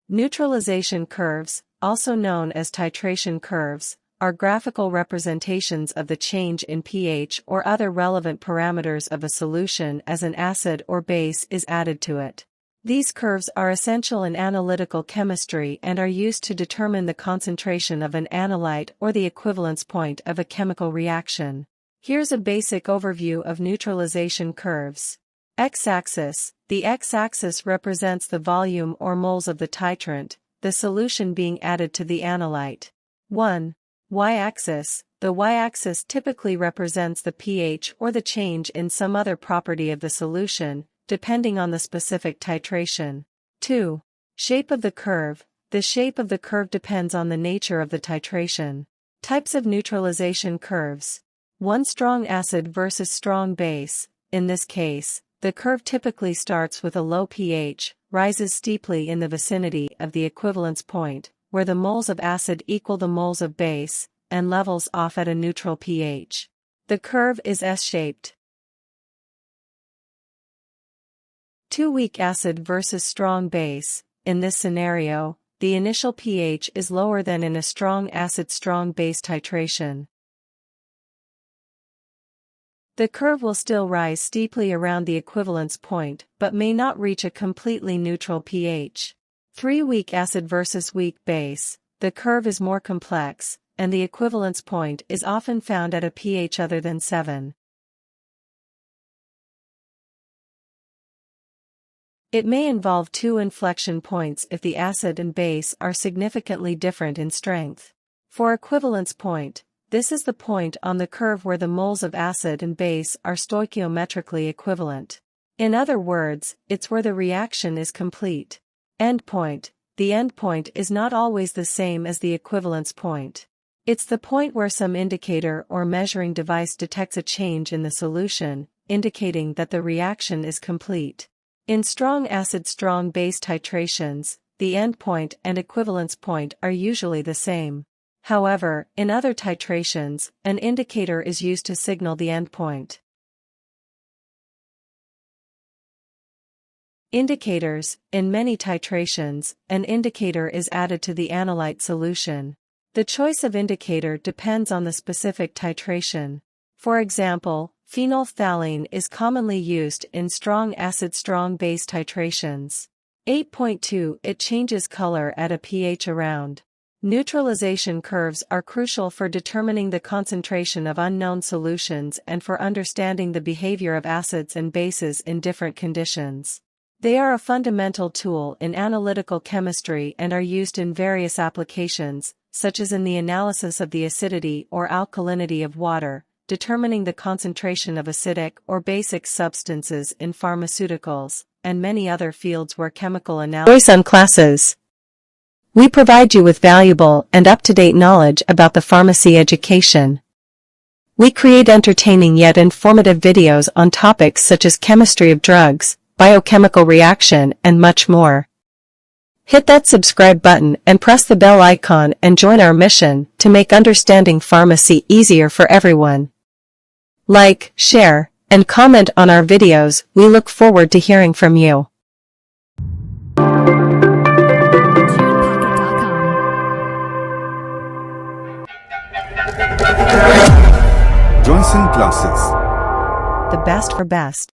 Neutralization curves, also known as titration curves, are graphical representations of the change in pH or other relevant parameters of a solution as an acid or base is added to it. These curves are essential in analytical chemistry and are used to determine the concentration of an analyte or the equivalence point of a chemical reaction. Here's a basic overview of neutralization curves. X-axis. The x-axis represents the volume or moles of the titrant, the solution being added to the analyte. 1. Y-axis. The y-axis typically represents the pH or the change in some other property of the solution, depending on the specific titration. 2. Shape of the curve. The shape of the curve depends on the nature of the titration. Types of neutralization curves. 1. Strong acid versus strong base. In this case, the curve typically starts with a low pH, rises steeply in the vicinity of the equivalence point, where the moles of acid equal the moles of base, and levels off at a neutral pH. The curve is S-shaped. 2. Weak acid versus strong base. In this scenario, the initial pH is lower than in a strong acid-strong base titration. The curve will still rise steeply around the equivalence point but may not reach a completely neutral pH. 3. Weak acid versus weak base. The curve is more complex, and the equivalence point is often found at a pH other than 7. It may involve 2 inflection points if the acid and base are significantly different in strength. For equivalence point, this is the point on the curve where the moles of acid and base are stoichiometrically equivalent. In other words, it's where the reaction is complete. Endpoint. The endpoint is not always the same as the equivalence point. It's the point where some indicator or measuring device detects a change in the solution, indicating that the reaction is complete. In strong acid-strong base titrations, the endpoint and equivalence point are usually the same. However, in other titrations, an indicator is used to signal the endpoint. Indicators. In many titrations, an indicator is added to the analyte solution. The choice of indicator depends on the specific titration. For example, phenolphthalein is commonly used in strong acid-strong base titrations. 8.2. It changes color at a pH around. Neutralization curves are crucial for determining the concentration of unknown solutions and for understanding the behavior of acids and bases in different conditions. They are a fundamental tool in analytical chemistry and are used in various applications, such as in the analysis of the acidity or alkalinity of water, determining the concentration of acidic or basic substances in pharmaceuticals, and many other fields where chemical analysis. Voice on Classes. We provide you with valuable and up-to-date knowledge about the pharmacy education. We create entertaining yet informative videos on topics such as chemistry of drugs, biochemical reaction, and much more. Hit that subscribe button and press the bell icon and join our mission to make understanding pharmacy easier for everyone. Like, share, and comment on our videos. We look forward to hearing from you. Johnson Classes. The best for best.